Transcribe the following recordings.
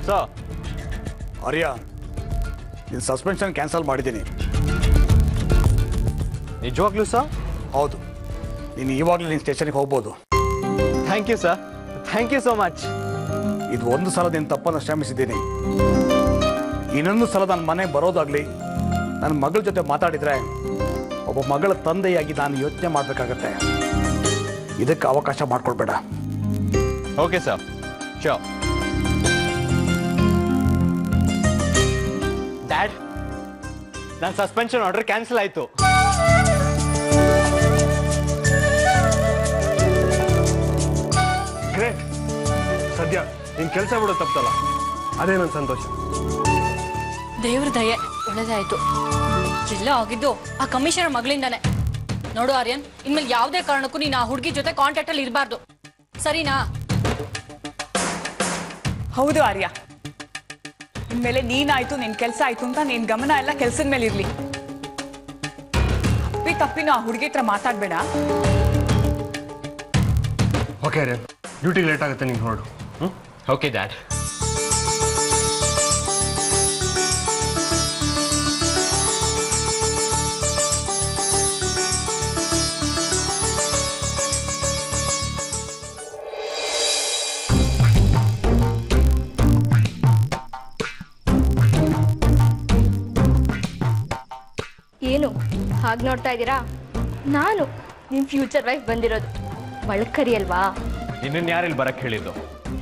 Sir. ಆರ್ಯ, ನಿನ್ನ suspension cancel ಮಾಡಿದ್ದೀನಿ. ನಿಜವಾಗ್ಲೂ ಸರ್? ಹೌದು, ನೀನು ಇವಾಗಲೇ ನಿನ್ನ ಸ್ಟೇಷನ್ಗೆ ಹೋಗ್ಬೋದು. Thank you sir, thank you so much. ಇದು ಒಂದು ಸಲ ನಿನ್ನ ತಪ್ಪನ್ನು ಕ್ಷಮಿಸಿದ್ದೀನಿ. ಇನ್ನೊಂದು ಸಲ ನನ್ನ ಮನೆಗೆ ಬರೋದಾಗಲಿ ನನ್ನ ಮಗಳ ಜೊತೆ ಮಾತಾಡಿದರೆ ಒಬ್ಬ ಮಗಳ ತಂದೆಯಾಗಿ ನಾನು ಯೋಚನೆ ಮಾಡಬೇಕಾಗತ್ತೆ. ಇದಕ್ಕೆ ಅವಕಾಶ ಮಾಡಿಕೊಡ್ಬೇಡ. Okay sir, sure. ಡ್ಯಾಡ್, ನನ್ನ ಸಸ್ಪೆನ್ಷನ್ ಆರ್ಡರ್ ಕ್ಯಾನ್ಸಲ್ ಆಯಿತು. ಗ್ರೇಟ್. ಸದ್ಯ ನಿನ್ ಕೆಲಸ ಬಿಡೋ ತಪ್ಪಲ್ಲ, ಅದೇ ನನ್ನ ಸಂತೋಷ. ದೇವ್ರ ದಯೆ, ಒಳ್ಳೇದಾಯ್ತು. ಎಲ್ಲ ಆಗಿದ್ದು ಆ ಕಮಿಷನರ್ ಮಗಳಿಂದಾನೆ. ನೋಡು ಆರ್ಯನ್, ಇನ್ಮೇಲೆ ಯಾವುದೇ ಕಾರಣಕ್ಕೂ ನೀನು ಆ ಹುಡುಗಿ ಜೊತೆ ಕಾಂಟ್ಯಾಕ್ಟ್ ಅಲ್ಲಿ ಇರಬಾರ್ದು, ಸರಿನಾ? ಹೌದು ಆರ್ಯ, ಇನ್ಮೇಲೆ ನೀನಾಯ್ತು, ನಿನ್ ಕೆಲಸ ಆಯ್ತು ಅಂತ ನಿನ್ ಗಮನ ಎಲ್ಲ ಕೆಲ್ಸದ ಮೇಲೆ ಇರ್ಲಿ. ಅಪ್ಪಿ ತಪ್ಪಿನ ಆ ಹುಡುಗಿ ಹತ್ರ ಮಾತಾಡ್ಬೇಡ. ಓಕೆ ಆರ್ಯನ್, ಡ್ಯೂಟಿಗೆ ಲೇಟ್ ಆಗುತ್ತೆ, ನೀನು ಹೊರಡು. Okay dad. ಏನು ಹಾಗೆ ನೋಡ್ತಾ ಇದ್ದೀರಾ? ನಾನು ನಿಮ್ಮ ಫ್ಯೂಚರ್ ವೈಫ್ ಬಂದಿರೋದು. ಒಳಕರಿ ಅಲ್ವಾ? ನಿನ್ನನ್ನು ಯಾರಿಲ್ಲಿ ಬರಕ್ಕೆ ಹೇಳಿದ್ದು?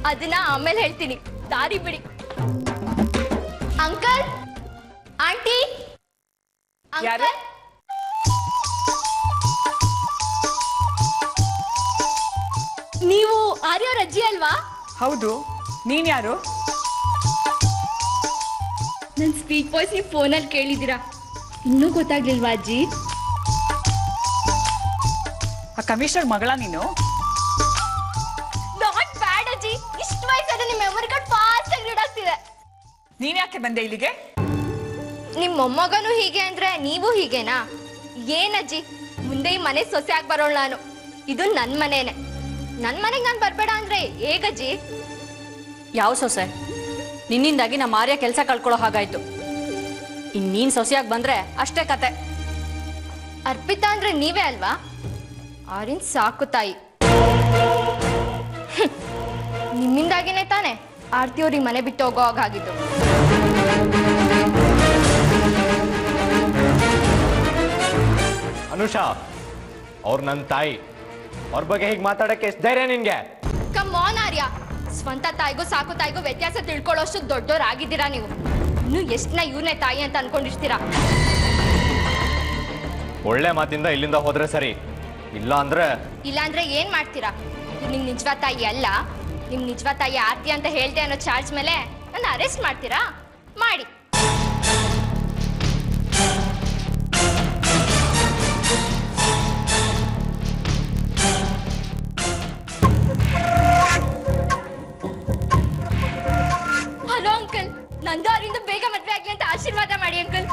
ಅದನ್ನ ಆಮೇಲೆ ಹೇಳ್ತೀನಿ, ದಾರಿ ಬಿಡಿ. ಅಂಕಲ್, ಆಂಟಿ, ಯಾರು? ನೀವು ಆರ್ಯವ್ರ ಅಜ್ಜಿ ಅಲ್ವಾ? ಹೌದು, ನೀನ್ ಯಾರು? ನನ್ನ ಸ್ಪೀಕ್ ವಾಯ್ಸ್ ನೀವು ಫೋನಲ್ಲಿ ಕೇಳಿದ್ದೀರಾ, ಇನ್ನೂ ಗೊತ್ತಾಗ್ಲಿಲ್ವಾ ಅಜ್ಜಿ? ಆ ಕಮಿಷನರ್ ಮಗಳ ನೀನು? ನಾಟ್ ಬ್ಯಾಡ್ ಅಜ್ಜಿ, ಇಷ್ಟು ವಯಸ್ಸಾದ್ರೆ ನಿಮ್ಮ ಮೆಮೊರಿ ಕಾರ್ಡ್ ಫಾಸ್ಟ್ ಆಗಿ ರೀಡ್ ಆಗ್ತಿದೆ. ನೀನ್ ಯಾಕೆ ಬಂದೆ ಇಲ್ಲಿಗೆ? ನಿಮ್ಮ ಮೊಮ್ಮಗನು ಹೀಗೆ ಅಂದ್ರೆ ನೀವು ಹೀಗೇನಾ? ಏನಜ್ಜಿ, ಮುಂದೆ ಈ ಮನೆ ಸೊಸೆ ಆಗಿ ಬರೋಳು ನಾನು. ಇದು ನನ್ನ ಮನೇನೆ. ನನ್ನ ಮನೆಗೆ ನಾನು ಬರಬೇಡ ಅಂದ್ರೆ ಹೇಗಜ್ಜಿ? ಯಾವ ಸೊಸೆ? ನಿನ್ನಿಂದಾಗಿ ನಮ್ಮ ಆರ್ಯ ಕೆಲಸ ಕಳ್ಕೊಳ್ಳೋ ಹಾಗಾಯ್ತು. ಇನ್ನೀನ್ ಸೊಸೆಯಾಗಿ ಬಂದ್ರೆ ಅಷ್ಟೇ ಕತೆ. ಅರ್ಪಿತಾ ಅಂದ್ರೆ ನೀವೇ ಅಲ್ವಾ? ಆರಿನ್ ಸಾಕು ತಾಯಿ. ನಿಮ್ಮಿಂದಾಗಿನೇ ತಾನೆ ಆರ್ತಿ ಅವ್ರಿಗೆ ಮನೆ ಬಿಟ್ಟು ಹೋಗೋ ಹಾಗಾಗಿದ್ದು. ಅನುಷಾ, ಅವ್ರು ನನ್ನ ತಾಯಿ, ಅವ್ರ ಬಗ್ಗೆ ಹೀಗೆ ಮಾತಾಡಕ್ಕೆ ಎಷ್ಟು ಧೈರ್ಯ ನಿನ್ಗೆ? ಕಮ್ ಆನ್ ಆರ್ಯ, ಸ್ವಂತ ತಾಯಿಗೂ ಸಾಕು ತಾಯಿಗೂ ವ್ಯತ್ಯಾಸ ತಿಳ್ಕೊಳ್ಳೋಷ್ಟು ದೊಡ್ಡವರಾಗಿದ್ದೀರಾ ನೀವು. ಇನ್ನು ಎಷ್ಟನ್ನ ಇವ್ರನ್ನೇ ತಾಯಿ ಅಂತ ಅನ್ಕೊಂಡಿರ್ತೀರಾ? ಒಳ್ಳೆ ಮಾತಿಂದ ಇಲ್ಲಿಂದ ಹೋದ್ರೆ ಸರಿ, ಇಲ್ಲ ಅಂದ್ರೆ ಏನ್ ಮಾಡ್ತೀರಾ? ನಿಮ್ ನಿಜವಾದ ತಾಯಿ ಅಲ್ಲ, ನಿಮ್ ನಿಜವಾದ ತಾಯಿ ಆರ್ತಿ ಅಂತ ಹೇಳ್ದೆ ಅನ್ನೋ ಚಾರ್ಜ್ ಮೇಲೆ ನನ್ನ ಅರೆಸ್ಟ್ ಮಾಡ್ತೀರಾ? ಮಾಡಿ. ಹಲೋ ಅಂಕಲ್, ನಂದು ಅವರಿಂದ ಬೇಗ ಮದ್ವೆ ಆಗ್ಲಿ ಅಂತ ಆಶೀರ್ವಾದ ಮಾಡಿ ಅಂಕಲ್.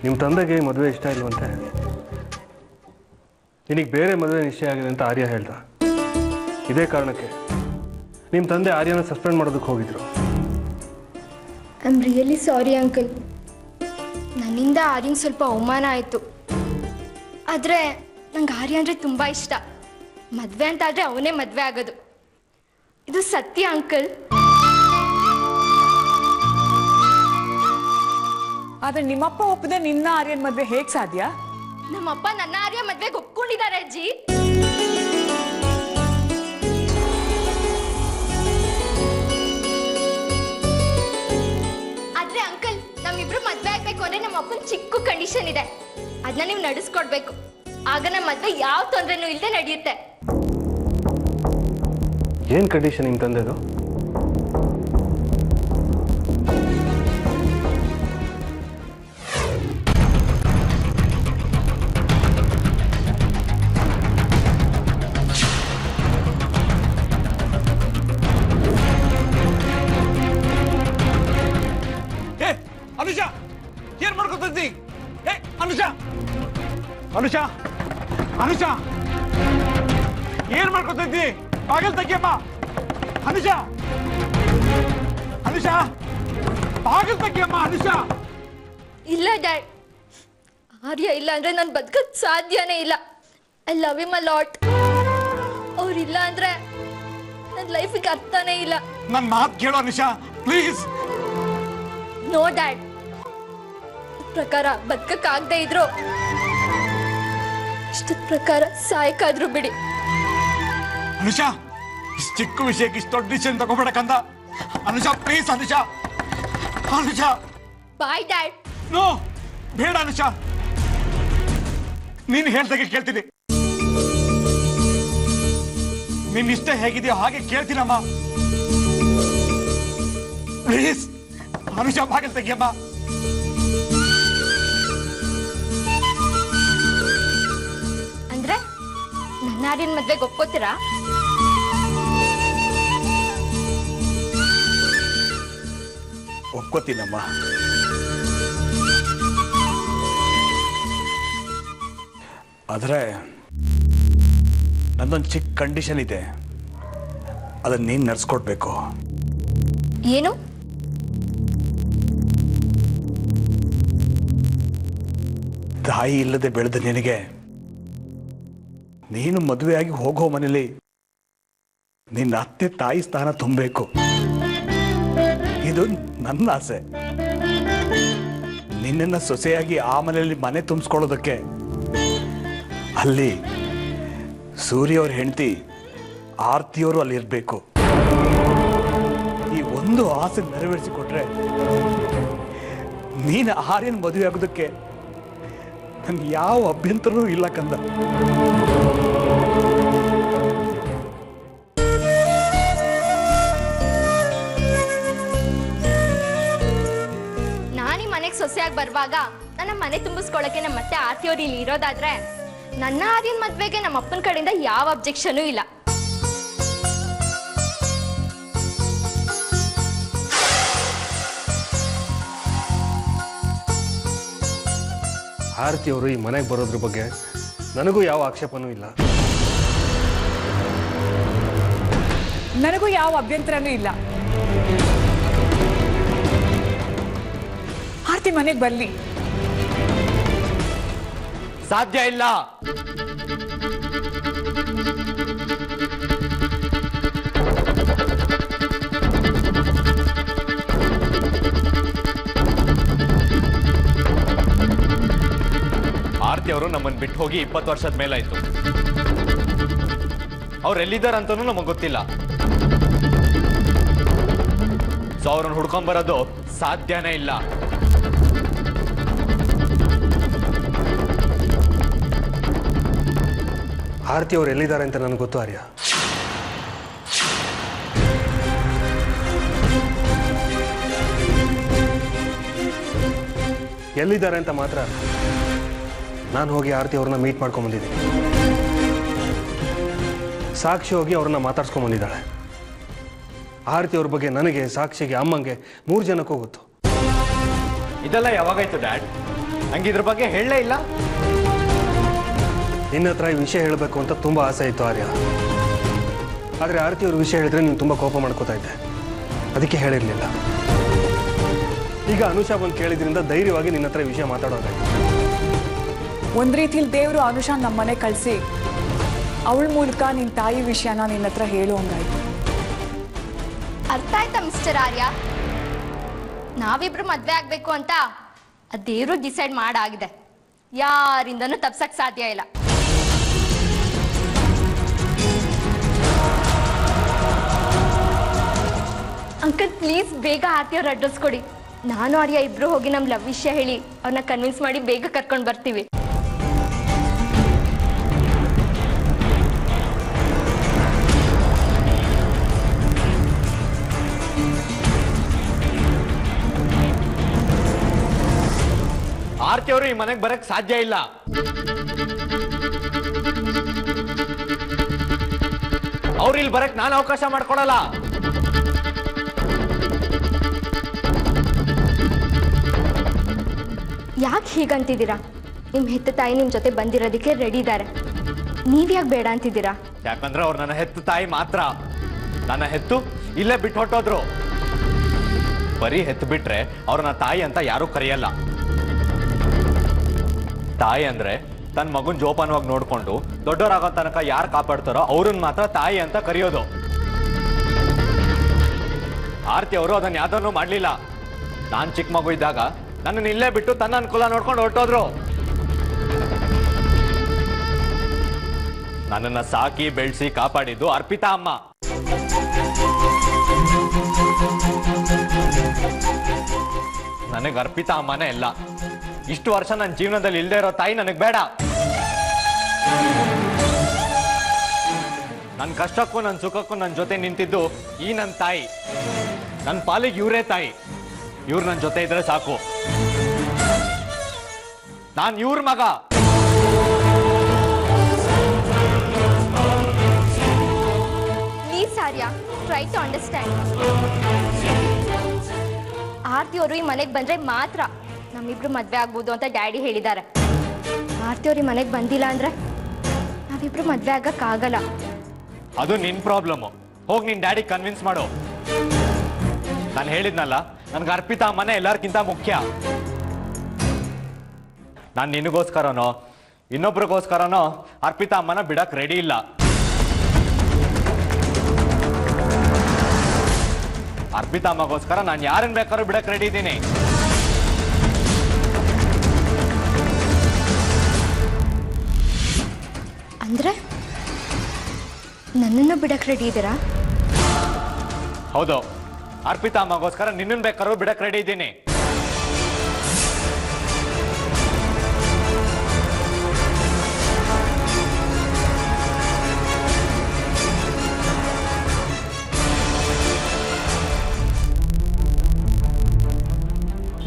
ನಿಮ್ಮ ತಂದೆಗೆ ಮದುವೆ ಇಷ್ಟ ಇಲ್ವಂತೆ, ನಿನಗೆ ಬೇರೆ ಮದುವೆ ನಿಶ್ಚಯ ಆಗಿದೆ ಅಂತ ಆರ್ಯ ಹೇಳ್ದ. ಇದೇ ಕಾರಣಕ್ಕೆ ನಿಮ್ಮ ತಂದೆ ಆರ್ಯನ ಸಸ್ಪೆಂಡ್ ಮಾಡೋದಕ್ಕೆ ಹೋಗಿದ್ರು. I am really sorry uncle. ನನ್ನಿಂದ ಆರ್ಯಂಗೆ ಸ್ವಲ್ಪ ಅವಮಾನ ಆಯಿತು. ಆದರೆ ನಂಗೆ ಆರ್ಯ ಅಂದರೆ ತುಂಬ ಇಷ್ಟ. ಮದುವೆ ಅಂತಾದರೆ ಅವನೇ ಮದುವೆ ಆಗೋದು. ಇದು ಸತ್ಯ ಅಂಕಲ್. ಆದ್ರೆ ನಿಮ್ಮಪ್ಪ ಒಪ್ಪದೆ ನಿನ್ನ ಆರ್ಯನ್ ಮದ್ವೆ ಹೇಗ್ ಸಾಧ್ಯ? ನಮ್ಮಪ್ಪ ನನ್ನ ಆರ್ಯ ಮದ್ವೆಗೆ ಒಪ್ಕೊಂಡಿದ್ದಾರೆ ಅಜ್ಜಿ. ಆದ್ರೆ ಅಂಕಲ್, ನಮ್ಮಿಬ್ರು ಮದ್ವೆ ಆಗ್ಬೇಕು ಅಂದ್ರೆ ನಮ್ಮ ಅಪ್ಪನ ಚಿಕ್ಕ ಕಂಡೀಷನ್ ಇದೆ. ಅದನ್ನ ನೀವು ನಡೆಸ್ಕೊಡ್ಬೇಕು. ಆಗ ನಮ್ಮ ಮದ್ವೆ ಯಾವ ತೊಂದರೆನೂ ಇಲ್ಲದೆ ನಡೆಯುತ್ತೆ. ಏನು ಕಂಡೀಷನ್ ನಿಮ್ಮ ತಂದೆದು? ಅನುಷಾ, ಏನ್ ಮಾಡ್ಕೊತಿದ್ದಿ? ಅನುಷಾ, ಅನುಷಾ, ಅನುಷಾ. ಏನ್ ಮಾಡ್ಕೊತಾ ಇದ್ದಿ? ಬಾಗಿಲು ತೆಗಿಯಮ್ಮ. ಅನುಷಾ, ಅನುಷಾ, ಬಾಗಿಲು ತೆಗಿಯಮ್ಮ. ಅನುಷಾ. ಇಲ್ಲ ಡ್ಯಾಡ್, ಆರ್ಯ ಇಲ್ಲ ಅಂದ್ರೆ ನಾನು ಬದುಕಕ್ ಸಾಧ್ಯನೇ ಇಲ್ಲ. I love him a lot. ಅವ್ರಿಲ್ಲ ಅಂದ್ರೆ ನನ್ನ ಲೈಫಿಗೆ ಅರ್ಥನೇ ಇಲ್ಲ. ನನ್ನ ಮಾತು ಕೇಳು ಅನುಷಾ, ಪ್ಲೀಸ್. ನೋ ಡ್ಯಾಡ್, ಪ್ರಕಾರ ಬದುಕಕ್ಕಾಗದೆ ಇದ್ರು ಇಷ್ಟ ಪ್ರಕಾರ ಸಾಯಕಾದ್ರೂ ಬಿಡಿ. ಅನುಷಾ, ಇಷ್ಟು ಚಿಕ್ಕ ವಿಷಯಕ್ಕೆ ಇಷ್ಟು ದೊಡ್ಡ ಡಿಸಿಷನ್ ತಗೋಬೇಡಕ್ಕಂದ. Anusha please. Anusha, Anusha. Bye dad. No, ಬೇಡ ಅನುಷಾ. ನೀನು ಹೇಳ್ದಾಗೆ ಕೇಳ್ತೀನಿ. ನಿನ್ನ ಇಷ್ಟ ಹೇಗಿದೆಯೋ ಹಾಗೆ ಕೇಳ್ತೀನಮ್ಮ. ಪ್ಲೀಸ್ ಅನುಷಾ, ಬಾಗಿಲು ತೆಗಿಯಮ್ಮ. ಅಂದ್ರೆ ನನ್ನ ಆರ್ಯನ್ ಮದ್ವೆಗೆ ಒಪ್ಕೋತೀರಾ? ಒಪ್ಕೋತೀನಮ್ಮ. ಆದ್ರೆ ನಂದೊಂದು ಚಿಕ್ಕ ಕಂಡೀಷನ್ ಇದೆ, ಅದನ್ನ ನೀನು ನಡ್ಸ್ಕೊಡ್ಬೇಕು. ಏನು? ತಾಯಿ ಇಲ್ಲದೆ ಬೆಳೆದ ನಿನಗೆ ನೀನು ಮದುವೆಯಾಗಿ ಹೋಗೋ ಮನೇಲಿ ನಿನ್ನ ಅತ್ತೆ ತಾಯಿ ಸ್ಥಾನ ತುಂಬಬೇಕು. ಇದು ನನ್ನ ಆಸೆ. ನಿನ್ನನ್ನ ಸೊಸೆಯಾಗಿ ಆ ಮನೆಯಲ್ಲಿ ಮನೆ ತುಂಬಿಸ್ಕೊಳ್ಳೋದಕ್ಕೆ ಅಲ್ಲಿ ಸೂರ್ಯವ್ರ ಹೆಂಡತಿ ಆರ್ತಿಯವರು ಅಲ್ಲಿ ಇರಬೇಕು. ಈ ಒಂದು ಆಸೆ ನೆರವೇರಿಸಿಕೊಟ್ರೆ ನೀನು ಆರ್ಯನ್ ಮದುವೆ ಆಗೋದಕ್ಕೆ ನನ್ಗೆ ಯಾವ ಅಭ್ಯಂತರವೂ ಇಲ್ಲ ಕಂದ. ನಾನೀ ಮನೆಗೆ ಸೊಸೆಯಾಗಿ ಬರುವಾಗ ನನ್ನ ಮನೆ ತುಂಬಿಸ್ಕೊಳಕ್ಕೆ ನಮ್ಮ ಮತ್ತೆ ಆರ್ತಿಯವ್ರು ಇಲ್ಲಿ ಇರೋದಾದ್ರೆ ನನ್ನ ಆರ್ಯನ್ ಮದ್ವೆಗೆ ನಮ್ಮ ಅಪ್ಪನ ಕಡೆಯಿಂದ ಯಾವ ಅಬ್ಜೆಕ್ಷನೂ ಇಲ್ಲ. ಆರತಿ ಅವರು ಈ ಮನೆಗೆ ಬರೋದ್ರ ಬಗ್ಗೆ ನನಗೂ ಯಾವ ಆಕ್ಷೇಪನೂ ಇಲ್ಲ. ನನಗೂ ಯಾವ ಅಭ್ಯಂತರನೂ ಇಲ್ಲ. ಆರ್ತಿ ಮನೆಗೆ ಬರ್ಲಿ. ಸಾಧ್ಯ ಇಲ್ಲ. ಆರ್ತಿ ಅವರು ನಮ್ಮನ್ನು ಬಿಟ್ಟು ಹೋಗಿ 20 ವರ್ಷದ ಮೇಲಾಯ್ತು. ಅವ್ರು ಎಲ್ಲಿದ್ದಾರಂತನೂ ನಮಗೆ ಗೊತ್ತಿಲ್ಲ. ಸೊ ಅವ್ರನ್ನ ಹುಡ್ಕೊಂಬರೋದು ಸಾಧ್ಯನೇ ಇಲ್ಲ. ಆರತಿ ಅವ್ರು ಎಲ್ಲಿದ್ದಾರೆ ಅಂತ ನನಗೆ ಗೊತ್ತು ಆರ್ಯ. ಎಲ್ಲಿದ್ದಾರೆ ಅಂತ ಮಾತ್ರ ನಾನು ಹೋಗಿ ಆರತಿ ಅವ್ರನ್ನ ಮೀಟ್ ಮಾಡ್ಕೊಂಬಂದಿದ್ದೀನಿ. ಸಾಕ್ಷಿ ಹೋಗಿ ಅವ್ರನ್ನ ಮಾತಾಡ್ಸ್ಕೊಂಬಂದಿದ್ದಾಳೆ. ಆರತಿ ಅವ್ರ ಬಗ್ಗೆ ನನಗೆ, ಸಾಕ್ಷಿಗೆ, ಅಮ್ಮಂಗೆ 3 ಜನಕ್ಕೂ ಗೊತ್ತು. ಇದೆಲ್ಲ ಯಾವಾಗಾಯ್ತು ಡ್ಯಾಡ್? ನಂಗೆ ಇದ್ರ ಬಗ್ಗೆ ಹೇಳಲೇ ಇಲ್ಲ. ನಿನ್ನ ಹತ್ರ ಈ ವಿಷಯ ಹೇಳಬೇಕು ಅಂತ ತುಂಬ ಆಸೆ ಇತ್ತು ಆರ್ಯ. ಆದರೆ ಆರತಿ ಅವ್ರ ವಿಷಯ ಹೇಳಿದ್ರೆ ನೀನು ತುಂಬ ಕೋಪ ಮಾಡ್ಕೋತಾ ಇದ್ದೆ, ಅದಕ್ಕೆ ಹೇಳಿರಲಿಲ್ಲ. ಈಗ ಅನುಷಾ ಬಂದು ಕೇಳಿದ್ರಿಂದ ಧೈರ್ಯವಾಗಿ ನಿನ್ನ ಹತ್ರ ಈ ವಿಷಯ ಮಾತಾಡೋದಾಯ್ತು. ಒಂದ್ ರೀತಿಲಿ ದೇವರು ಅನುಷಾ ನಮ್ಮ ಮನೆ ಕಳಿಸಿ ಅವಳ ಮೂಲಕ ನಿನ್ನ ತಾಯಿ ವಿಷಯನ ನಿನ್ನ ಹತ್ರ ಹೇಳುವಂಗಾಯ್ತು. ಅರ್ಥ ಆಯ್ತಾ ಮಿಸ್ಟರ್ ಆರ್ಯ? ನಾವಿಬ್ರು ಮದ್ವೆ ಆಗ್ಬೇಕು ಅಂತ ಆ ದೇವ್ರು ಡಿಸೈಡ್ ಮಾಡಾಗಿದೆ. ಯಾರಿಂದನೂ ತಪ್ಸಕ್ ಸಾಧ್ಯ ಇಲ್ಲ. ಅಂಕಲ್ ಪ್ಲೀಸ್ ಬೇಗ ಆರ್ತಿಯವ್ರ ಅಡ್ರೆಸ್ ಕೊಡಿ. ನಾನು ಆರ್ಯ ಇಬ್ರು ಹೋಗಿ ನಮ್ಮ ಲವ್ ವಿಷಯ ಹೇಳಿ ಅವ್ರನ್ನ ಕನ್ವಿನ್ಸ್ ಮಾಡಿ ಬೇಗ ಕರ್ಕೊಂಡು ಬರ್ತೀವಿ. ಆರ್ತಿ ಅವರು ಈ ಮನೆಗೆ ಬರಕ್ ಸಾಧ್ಯ ಇಲ್ಲ. ಅವ್ರು ಇಲ್ಲಿ ಬರಕ್ ನಾನು ಅವಕಾಶ ಮಾಡ್ಕೊಡಲ್ಲ. ಯಾಕೆ ಹೀಗಂತಿದ್ದೀರಾ? ನಿಮ್ಮ ಹೆತ್ತ ತಾಯಿ ನಿಮ್ಮ ಜೊತೆ ಬಂದಿರೋದಕ್ಕೆ ರೆಡಿ ಇದ್ದಾರೆ. ನೀವ್ಯಾಕೆ ಬೇಡ ಅಂತಿದ್ದೀರಾ? ಯಾಕಂದ್ರೆ ಅವ್ರು ನನ್ನ ಹೆತ್ತು ತಾಯಿ ಮಾತ್ರ. ನನ್ನ ಹೆತ್ತು ಇಲ್ಲೇ ಬಿಟ್ಟು ಹೊಟ್ಟೋದ್ರು. ಬರೀ ಹೆತ್ತು ಬಿಟ್ರೆ ಅವ್ರನ್ನ ತಾಯಿ ಅಂತ ಯಾರೂ ಕರೆಯಲ್ಲ. ತಾಯಿ ಅಂದ್ರೆ ತನ್ನ ಮಗುನ್ ಜೋಪಾನವಾಗಿ ನೋಡ್ಕೊಂಡು ದೊಡ್ಡವರಾಗೋ ತನಕ ಯಾರು ಕಾಪಾಡ್ತಾರೋ ಅವ್ರನ್ನ ಮಾತ್ರ ತಾಯಿ ಅಂತ ಕರೆಯೋದು. ಆರ್ತಿ ಅವರು ಅದನ್ನ ಯಾವ್ದನ್ನು ಮಾಡ್ಲಿಲ್ಲ. ನಾನ್ ಚಿಕ್ಕ ಮಗು ಇದ್ದಾಗ ನನ್ನನ್ನು ಇಲ್ಲೇ ಬಿಟ್ಟು ತನ್ನ ಅನುಕೂಲ ನೋಡ್ಕೊಂಡು ಹೊರಟೋದ್ರು. ನನ್ನನ್ನ ಸಾಕಿ ಬೆಳೆಸಿ ಕಾಪಾಡಿದ್ದು ಅರ್ಪಿತಾ ಅಮ್ಮ. ನನಗೆ ಅರ್ಪಿತಾ ಅಮ್ಮನೇ ಇಲ್ಲ. ಇಷ್ಟು ವರ್ಷ ನನ್ನ ಜೀವನದಲ್ಲಿ ಇಲ್ಲದೆ ಇರೋ ತಾಯಿ ನನಗೆ ಬೇಡ. ನನ್ನ ಕಷ್ಟಕ್ಕೂ ನನ್ನ ಸುಖಕ್ಕೂ ನನ್ನ ಜೊತೆ ನಿಂತಿದ್ದು ಈ ನನ್ನ ತಾಯಿ. ನನ್ನ ಪಾಲಿಗೆ ಇವರೇ ತಾಯಿ. ಇವ್ರು ನನ್ನ ಜೊತೆ ಇದ್ರೆ ಸಾಕು. ನಾನು ಇವ್ರ ಮಗ. Please Arya, try to understand. Aarti ಅವರು ಈ ಮನೆಗೆ ಬಂದ್ರೆ ಮಾತ್ರ ನಮ್ಮಿಬ್ರು ಮದ್ವೆ ಆಗ್ಬೋದು ಅಂತ ಡ್ಯಾಡಿ ಹೇಳಿದ್ದಾರೆ. ಆರ್ತಿ ಅವ್ರು ಈ ಮನೆಗೆ ಬಂದಿಲ್ಲ ಅಂದ್ರೆ ನಾವಿಬ್ರು ಮದ್ವೆ ಆಗಕ್ಕಾಗಲ್ಲ. ಅದು ನಿನ್ ಪ್ರಾಬ್ಲಮ್. ಹೋಗಿ ನಿನ್ ಡ್ಯಾಡಿ ಕನ್ವಿನ್ಸ್ ಮಾಡು. ನಾನು ಹೇಳಿದ್ನಲ್ಲ, ನನ್ಗೆ ಅರ್ಪಿತಾ ಅಮ್ಮನೇ ಎಲ್ಲರಿಗಿಂತ ಮುಖ್ಯ. ನಾನು ನಿನಗೋಸ್ಕರನೋ ಇನ್ನೊಬ್ರಿಗೋಸ್ಕರನೋ ಅರ್ಪಿತಾ ಅಮ್ಮನ ಬಿಡಕ್ ರೆಡಿ ಇಲ್ಲ. ಅರ್ಪಿತಾ ಅಮ್ಮಗೋಸ್ಕರ ನಾನು ಯಾರನ್ನ ಬೇಕಾದ್ರೂ ಬಿಡಕ್ ರೆಡಿ ಇದ್ದೀನಿ. ಅಂದ್ರೆ ನನ್ನನ್ನು ಬಿಡಕ್ ರೆಡಿ ಇದ್ದೀರಾ? ಹೌದು, ಅರ್ಪಿತಾ ಅಮ್ಮಗೋಸ್ಕರ ನಿನ್ನನ್ ಬೇಕಾದ್ರೂ ಬಿಡಕ್ ರೆಡಿ ಇದ್ದೀನಿ.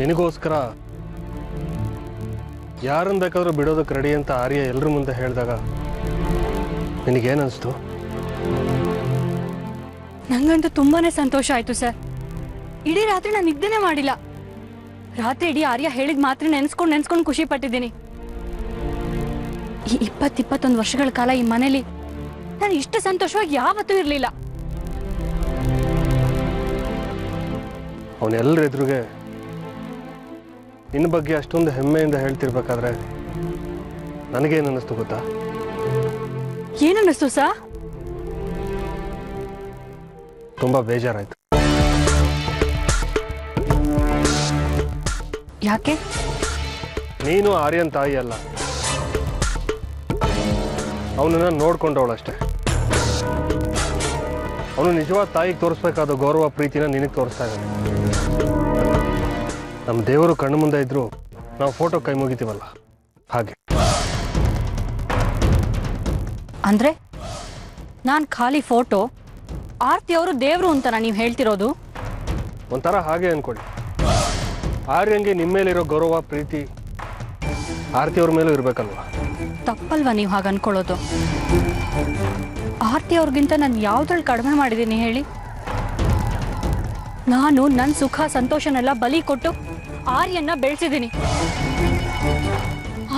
ನಿನಗೋಸ್ಕರ ಯಾರನ್ನ ಬೇಕಾದ್ರೂ ಬಿಡೋದಕ್ಕೆ ರೆಡಿ ಅಂತ ಆರ್ಯ ಎಲ್ಲರ ಮುಂದೆ ಹೇಳಿದಾಗ ನಿನಗೇನಿಸ್ತು? ನಂಗಂತೂ ತುಂಬಾನೇ ಸಂತೋಷ ಆಯ್ತು ಸರ್. ಇಡೀ ರಾತ್ರಿ ನಾನು ನಿದ್ದೆನೇ ಮಾಡಿಲ್ಲ. ರಾತ್ರಿ ಇಡೀ ಆರ್ಯ ಹೇಳಿದ ಮಾತ್ರ ನೆನ್ಸ್ಕೊಂಡು ಖುಷಿ ಪಟ್ಟಿದ್ದೀನಿ. ಈ 20-21 ವರ್ಷಗಳ ಕಾಲ ಈ ಮನೇಲಿ ನಾನು ಇಷ್ಟು ಸಂತೋಷವಾಗಿ ಯಾವತ್ತೂ ಇರಲಿಲ್ಲ. ಅವನೆಲ್ಲರ ಎದುರಿಗೆ ನಿನ್ನ ಬಗ್ಗೆ ಅಷ್ಟೊಂದು ಹೆಮ್ಮೆಯಿಂದ ಹೇಳ್ತಿರ್ಬೇಕಾದ್ರೆ ನನಗೇನು ಅನ್ನಿಸ್ತು ಗೊತ್ತಾ? ಏನನ್ನಿಸ್ತು ಸಾ? ತುಂಬಾ ಬೇಜಾರಾಯ್ತು. ಯಾಕೆ? ನೀನು ಆರ್ಯನ್ ತಾಯಿ ಅಲ್ಲ, ಅವನನ್ನ ನೋಡ್ಕೊಂಡವಳಷ್ಟೇ. ಅವನು ನಿಜವಾದ ತಾಯಿಗೆ ತೋರಿಸ್ಬೇಕಾದ ಗೌರವ ಪ್ರೀತಿನ ನಿನಗೆ ತೋರಿಸ್ತಾ ಇದ್ದಾನೆ. ನಮ್ಮ ದೇವರು ಕಣ್ಣು ಮುಂದೆ ಇದ್ರು ನಾವು ಫೋಟೋ ಕೈ ಮುಗಿತೀವಲ್ಲ ಹಾಗೆ. ಅಂದ್ರೆ ನಾನು ಖಾಲಿ ಫೋಟೋ, ಆರ್ತಿ ಅವರು ದೇವರು ಅಂತನಾ ನೀವು ಹೇಳ್ತಿರೋದು? ಒಂಥರ ಹಾಗೆ ಅನ್ಕೊಳ್ಳಿ. ಆರ್ಯಂಗೆ ನಿಮ್ಮ ಮೇಲಿರೋ ಗೌರವ ಪ್ರೀತಿ ಆರ್ತಿ ಅವ್ರ ಮೇಲೂ ಇರ್ಬೇಕಲ್ವಾ? ತಪ್ಪಲ್ವಾ ನೀವು ಹಾಗೆ ಅನ್ಕೊಳ್ಳೋದು? ಆರ್ತಿ ಅವ್ರಿಗಿಂತ ನಾನು ಯಾವ್ದ್ರಲ್ಲಿ ಕಡಿಮೆ ಮಾಡಿದ್ದೀನಿ ಹೇಳಿ? ನಾನು ನನ್ನ ಸುಖ ಸಂತೋಷನೆಲ್ಲ ಬಲಿ ಕೊಟ್ಟು ಆರ್ಯನ್ನ ಬೆಳೆಸಿದ್ದೀನಿ.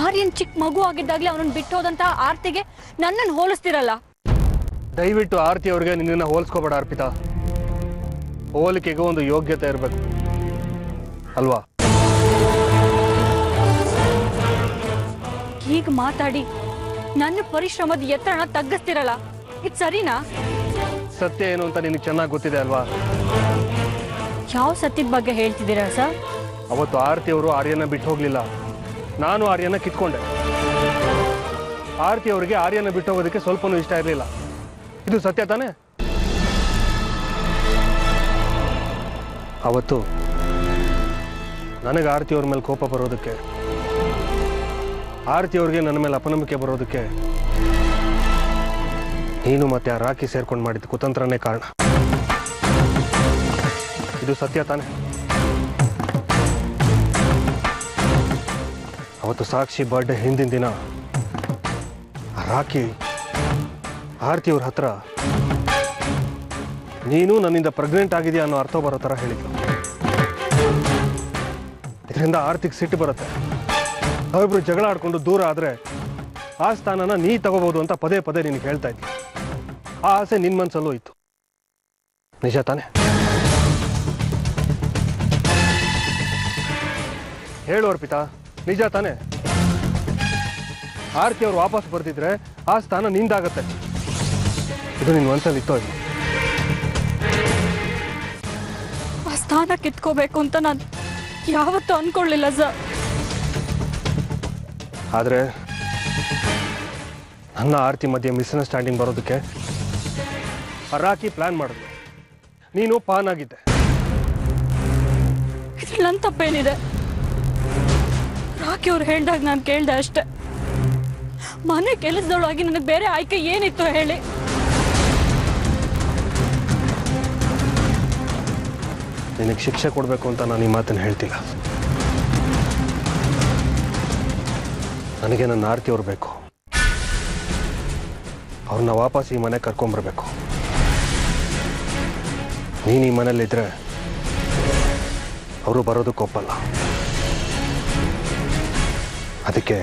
ಆರ್ಯನ್ ಚಿಕ್ಕ ಮಗು ಆಗಿದ್ದಾಗ್ಲೇ ಅವನನ್ನು ಬಿಟ್ಟು ಹೋದಂತ ಆರ್ತಿಗೆ ನನ್ನನ್ನು ಹೋಲಿಸ್ತಿರಲ್ಲ. ದಯವಿಟ್ಟು ಆರ್ತಿ ಅವ್ರಿಗೆ ನಿನ್ನನ್ನು ಹೋಲಿಸ್ಕೋಬೇಡ ಅರ್ಪಿತಾ. ಹೋಲಿಕೆಗೂ ಒಂದು ಯೋಗ್ಯತೆ ಇರಬೇಕು ಅಲ್ವಾ? ಹೀಗೆ ಮಾತಾಡಿ ನನ್ನ ಪರಿಶ್ರಮದ ಎತ್ತರನ ತಗ್ಗಿಸ್ತಿರಲ್ಲ, ಇದು ಸರಿನಾ? ಸತ್ಯ ಏನು ಅಂತ ನಿನಗೆ ಚೆನ್ನಾಗಿ ಗೊತ್ತಿದೆ ಅಲ್ವಾ? ಯಾವ ಸತ್ಯದ ಬಗ್ಗೆ ಹೇಳ್ತಿದ್ದೀರಾ ಸರ್? ಅವತ್ತು ಆರ್ತಿ ಅವರು ಆರ್ಯನ ಬಿಟ್ಟು ಹೋಗ್ಲಿಲ್ಲ, ನಾನು ಆರ್ಯನ ಕಿತ್ಕೊಂಡೆ. ಆರ್ತಿ ಅವರಿಗೆ ಆರ್ಯನ ಬಿಟ್ಟು ಹೋಗೋದಕ್ಕೆ ಸ್ವಲ್ಪನೂ ಇಷ್ಟ ಇರಲಿಲ್ಲ. ಇದು ಸತ್ಯ ತಾನೇ? ಅವತ್ತು ನನಗೆ ಆರ್ತಿ ಅವ್ರ ಮೇಲೆ ಕೋಪ ಬರೋದಕ್ಕೆ, ಆರ್ತಿ ಅವ್ರಿಗೆ ನನ್ನ ಮೇಲೆ ಅಪನಂಬಿಕೆ ಬರೋದಕ್ಕೆ ನೀನು ಮತ್ತೆ ಆ ರಾಕಿ ಸೇರ್ಕೊಂಡು ಮಾಡಿದ ಕುತಂತ್ರನೇ ಕಾರಣ. ಇದು ಸತ್ಯ ತಾನೆ? ಅವತ್ತು ಸಾಕ್ಷಿ ಬರ್ಡೇ ಹಿಂದಿನ ದಿನ ಆ ರಾಕಿ ಆರ್ತಿ ಅವ್ರ ಹತ್ರ ನೀನು ನನ್ನಿಂದ ಪ್ರೆಗ್ನೆಂಟ್ ಆಗಿದೆಯಾ ಅನ್ನೋ ಅರ್ಥ ಬರೋ ಥರ ಹೇಳಿದ್ಲು. ಇದರಿಂದ ಆರ್ತಿಗೆ ಸಿಟ್ಟು ಬರುತ್ತೆ. ನಾವಿಬ್ರು ಜಗಳ ಆಡ್ಕೊಂಡು ದೂರ ಆದರೆ ಆ ಸ್ಥಾನನ ನೀ ತಗೋಬಹುದು ಅಂತ ಪದೇ ಪದೇ ನಿನಗೆ ಹೇಳ್ತಾ ಇದ್ದೆ. ಆ ಆಸೆ ನಿನ್ನ ಮನಸ್ಸಲ್ಲೂ ಇತ್ತು, ನಿಜ ತಾನೆ? ಹೇಳು ಅರ್ಪಿತಾ, ನಿಜ ತಾನೆ? ಆರತಿ ಅವ್ರು ವಾಪಸ್ ಬರ್ತಿದ್ರೆ ಆ ಸ್ಥಾನ ನಿಂದಾಗತ್ತೆ. ಇದು ನಿನ್ನ ಮನಸ್ಸಲ್ಲಿ ಇತ್ತೋ ಇಲ್ಲ? ಆ ಸ್ಥಾನ ಕಿತ್ಕೋಬೇಕು ಅಂತ ನಾನು ಯಾವತ್ತೂ ಅನ್ಕೊಳ್ಳಿಲ್ಲ ಸರ್. ಆದರೆ ನನ್ನ ಆರತಿ ಮಧ್ಯೆ ಮಿಸ್ಅಂಡರ್ಸ್ಟ್ಯಾಂಡಿಂಗ್ ಬರೋದಕ್ಕೆ ರಾಕಿ ಪ್ಲಾನ್ ಮಾಡಿದ್ಲು. ನೀನು ಪಾನ್ ಆಗಿದ್ದೆ. ಇದ್ರಲ್ಲಿ ನನ್ನ ತಪ್ಪೇನಿದೆ? ರಾಕಿ ಅವ್ರು ಹೇಳ್ದಾಗ ನಾನು ಕೇಳ್ದೆ ಅಷ್ಟೆ. ಮನೆ ಕೆಲಸದೊಳಗಾಗಿ ನನಗೆ ಬೇರೆ ಆಯ್ಕೆ ಏನಿತ್ತು ಹೇಳಿ? ನಿನಗೆ ಶಿಕ್ಷೆ ಕೊಡಬೇಕು ಅಂತ ನಾನು ಈ ಮಾತನ್ನು ಹೇಳ್ತಿಲ್ಲ. ನನಗೆ ನನ್ನ ಆರತಿ ಅವ್ರು ಬೇಕು. ಅವ್ರನ್ನ ವಾಪಸ್ ಈ ಮನೆ ಕರ್ಕೊಂಬರ್ಬೇಕು. ನೀನು ಈ ಮನೇಲಿದ್ರೆ ಅವರು ಬರೋದಕ್ಕೊಪ್ಪಲ್ಲ. ಅದಕ್ಕೆ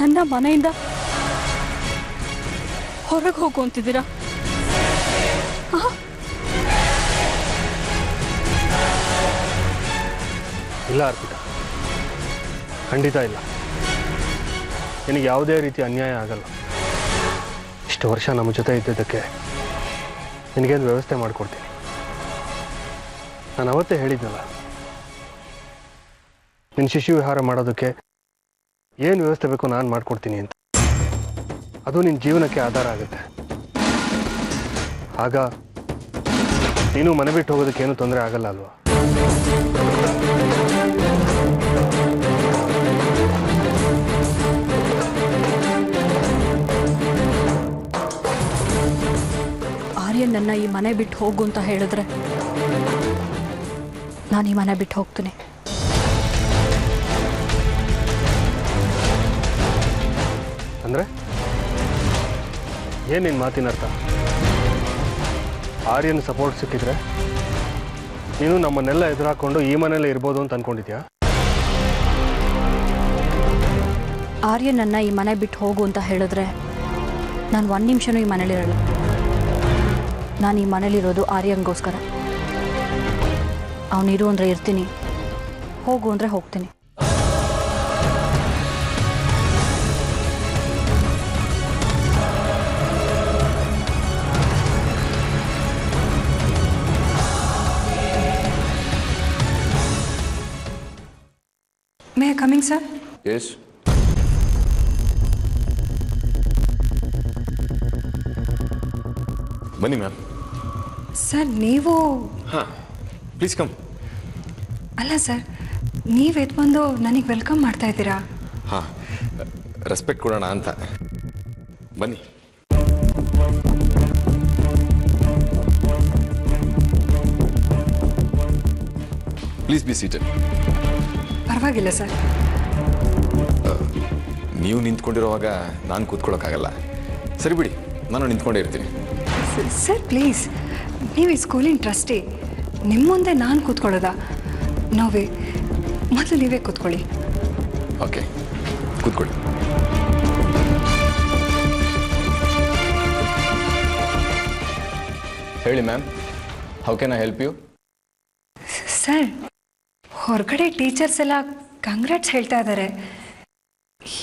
ನನ್ನ ಮನೆಯಿಂದ ಹೊರಗೆ ಹೋಗು ಅಂತಿದ್ದೀರಾ? ಇಲ್ಲ ಅರ್ಪಿತಾ, ಖಂಡಿತ ಇಲ್ಲ. ನಿನಗೆ ಯಾವುದೇ ರೀತಿ ಅನ್ಯಾಯ ಆಗಲ್ಲ. ಇಷ್ಟು ವರ್ಷ ನಮ್ಮ ಜೊತೆ ಇದ್ದಿದ್ದಕ್ಕೆ ನಿನಗೇನು ವ್ಯವಸ್ಥೆ ಮಾಡಿಕೊಡ್ತೀನಿ. ನಾನು ಅವತ್ತೇ ಹೇಳಿದ್ನಲ್ಲ, ನಿನ್ನ ಶಿಶು ವಿಹಾರ ಮಾಡೋದಕ್ಕೆ ಏನು ವ್ಯವಸ್ಥೆ ಬೇಕೋ ನಾನು ಮಾಡಿಕೊಡ್ತೀನಿ ಅಂತ. ಅದು ನಿನ್ನ ಜೀವನಕ್ಕೆ ಆಧಾರ ಆಗುತ್ತೆ. ಆಗ ನೀನು ಮನೆ ಬಿಟ್ಟು ಹೋಗೋದಕ್ಕೆ ಏನು ತೊಂದರೆ ಆಗಲ್ಲ ಅಲ್ವಾ? ಆರ್ಯನ್ ನನ್ನ ಈ ಮನೆ ಬಿಟ್ಟು ಹೋಗು ಅಂತ ಹೇಳಿದ್ರೆ ನಾನು ಈ ಮನೆ ಬಿಟ್ಟು ಹೋಗ್ತೀನಿ. ಅಂದರೆ ಏನು ನಿನ್ನ ಮಾತಿನ ಅರ್ಥ? ಆರ್ಯನ್ ಸಪೋರ್ಟ್ ಸಿಕ್ಕಿದ್ರೆ ನೀನು ನಮ್ಮನ್ನೆಲ್ಲ ಎದುರಾಕೊಂಡು ಈ ಮನೆಯಲ್ಲೇ ಇರ್ಬೋದು ಅಂತ ಅನ್ಕೊಂಡಿದ್ಯಾ? ಆರ್ಯನ್ ನನ್ನ ಈ ಮನೆ ಬಿಟ್ಟು ಹೋಗು ಅಂತ ಹೇಳಿದ್ರೆ ನಾನು ಒಂದು ನಿಮಿಷನೂ ಈ ಮನೇಲಿರಲ್ಲ. ನಾನು ಈ ಮನೇಲಿರೋದು ಆರ್ಯನ್ಗೋಸ್ಕರ. ಅವನಿರು ಅಂದರೆ ಇರ್ತೀನಿ, ಹೋಗು ಅಂದರೆ ಹೋಗ್ತೀನಿ. May I coming, sir? Yes. ಬನ್ನಿ ಮ್ಯಾಮ್. ಸರ್ ನೀವು ಹಾಂ, ಪ್ಲೀಸ್ ಕಮ್. ಅಲ್ಲ ಸರ್, ನೀವು ಎದ್ದು ಬಂದು ನನಗೆ ವೆಲ್ಕಮ್ ಮಾಡ್ತಾ ಇದ್ದೀರಾ? ಹಾಂ, ರೆಸ್ಪೆಕ್ಟ್ ಕೊಡೋಣ ಅಂತ. ಬನ್ನಿ. Please be seated. ಪರವಾಗಿಲ್ಲ ಸರ್. ನೀವು ನಿಂತ್ಕೊಂಡಿರೋವಾಗ ನಾನು ಕೂತ್ಕೊಳ್ಳೋಕ್ಕಾಗಲ್ಲ. ಸರಿ ಬಿಡಿ, ನಾನು ನಿಂತ್ಕೊಂಡೇ ಇರ್ತೀನಿ. ಸರ್ ಪ್ಲೀಸ್, ನೀವು ಈ ಸ್ಕೂಲಿನ ಟ್ರಸ್ಟಿ, ನಿಮ್ಮ ಮುಂದೆ ನಾನು ಕೂತ್ಕೊಳ್ಳೋದಾ? ನೋವೇ, ಮೊದಲು ನೀವೇ ಕೂತ್ಕೊಳ್ಳಿ. ಓಕೆ, ಕೂತ್ಕೊಳ್ಳಿ. ಹೇಳಿ ma'am, how can I help you? Sir, ಹೊರಗಡೆ ಟೀಚರ್ಸ್ ಎಲ್ಲ ಕಂಗ್ರಾಟ್ಸ್ ಹೇಳ್ತಾ ಇದ್ದಾರೆ.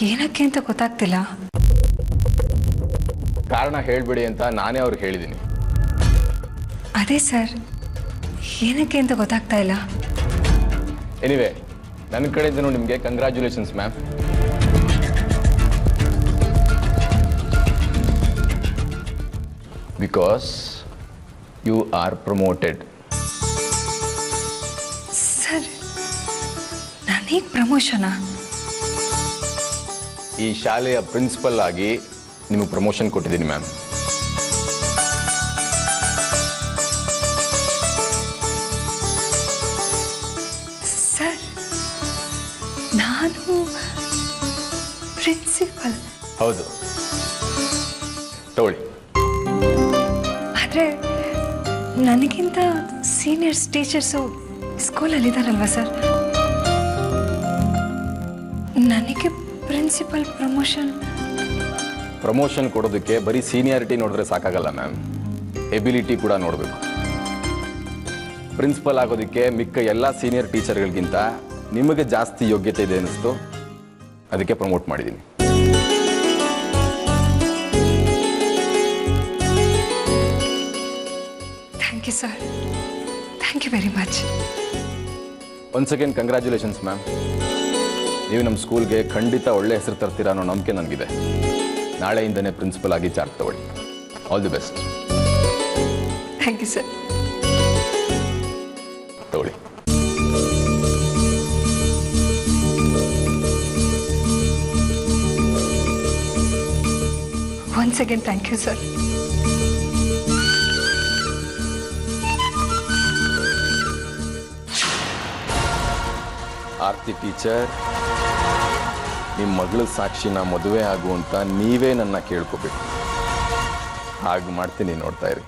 ಏನಕ್ಕೆ ಅಂತ ಗೊತ್ತಾಗ್ತಿಲ್ಲ. ಕಾರಣ ಹೇಳ್ಬೇಡಿ ಅಂತ ನಾನೇ ಅವ್ರಿಗೆ ಹೇಳಿದ್ದೀನಿ. ಅದೇ ಸರ್, ಏನಕ್ಕೆ ಅಂತ ಗೊತ್ತಾಗ್ತಾ ಇಲ್ಲ. ಎನಿವೆ, ನನ್ನ ಕಡೆಯಿಂದನೂ ನಿಮಗೆ congratulations ma'am. Because you are promoted. Sir, ನನಗೆ ಪ್ರಮೋಷನಾ? ಈ ಶಾಲೆಯ ಪ್ರಿನ್ಸಿಪಲ್ ಆಗಿ ನಿಮಗೆ ಪ್ರಮೋಷನ್ ಕೊಟ್ಟಿದ್ದೀನಿ ಮ್ಯಾಮ್. ಸರ್, ನಾನು ಪ್ರಿನ್ಸಿಪಲ್? ಹೌದು, ತಗೊಳ್ಳಿ. ಆದರೆ ನನಗಿಂತ ಸೀನಿಯರ್ಸ್ ಟೀಚರ್ಸು ಸ್ಕೂಲಲ್ಲಿದ್ದಾರಲ್ವ ಸರ್? ನನಗೆ ಪ್ರಿನ್ಸಿಪಲ್ ಪ್ರಮೋಷನ್ ಕೊಡೋದಕ್ಕೆ ಬರೀ ಸೀನಿಯಾರಿಟಿ ನೋಡಿದ್ರೆ ಸಾಕಾಗಲ್ಲ ಮ್ಯಾಮ್, ಎಬಿಲಿಟಿ ಕೂಡ ನೋಡಬೇಕು. ಪ್ರಿನ್ಸಿಪಲ್ ಆಗೋದಕ್ಕೆ ಮಿಕ್ಕ ಎಲ್ಲ ಸೀನಿಯರ್ ಟೀಚರ್ಗಳಿಗಿಂತ ನಿಮಗೆ ಜಾಸ್ತಿ ಯೋಗ್ಯತೆ ಇದೆ ಅನ್ನಿಸ್ತು, ಅದಕ್ಕೆ ಪ್ರಮೋಟ್ ಮಾಡಿದ್ದೀನಿ. Thank you sir, thank you very much. Once again congratulations ma'am. ನೀವು ನಮ್ಮ ಸ್ಕೂಲ್ಗೆ ಖಂಡಿತ ಒಳ್ಳೆ ಹೆಸರು ತರ್ತೀರಾ ಅನ್ನೋ ನಂಬಿಕೆ ನನಗಿದೆ. ನಾಳೆಯಿಂದನೇ ಪ್ರಿನ್ಸಿಪಲ್ ಆಗಿ ಚಾರ್ಜ್ ತಗೊಳ್ಳಿ. All the best. Thank you sir. ತಗೊಳ್ಳಿ. Once again thank you sir. Aarti teacher, ನಿಮ್ಮ ಮಗಳ ಸಾಕ್ಷಿನ ಮದುವೆ ಆಗುವಂತ ನೀವೇ ನನ್ನ ಕೇಳ್ಕೋಬೇಕು. ಹಾಗೆ ಮಾಡ್ತೀನಿ, ನೋಡ್ತಾ ಇರಿ.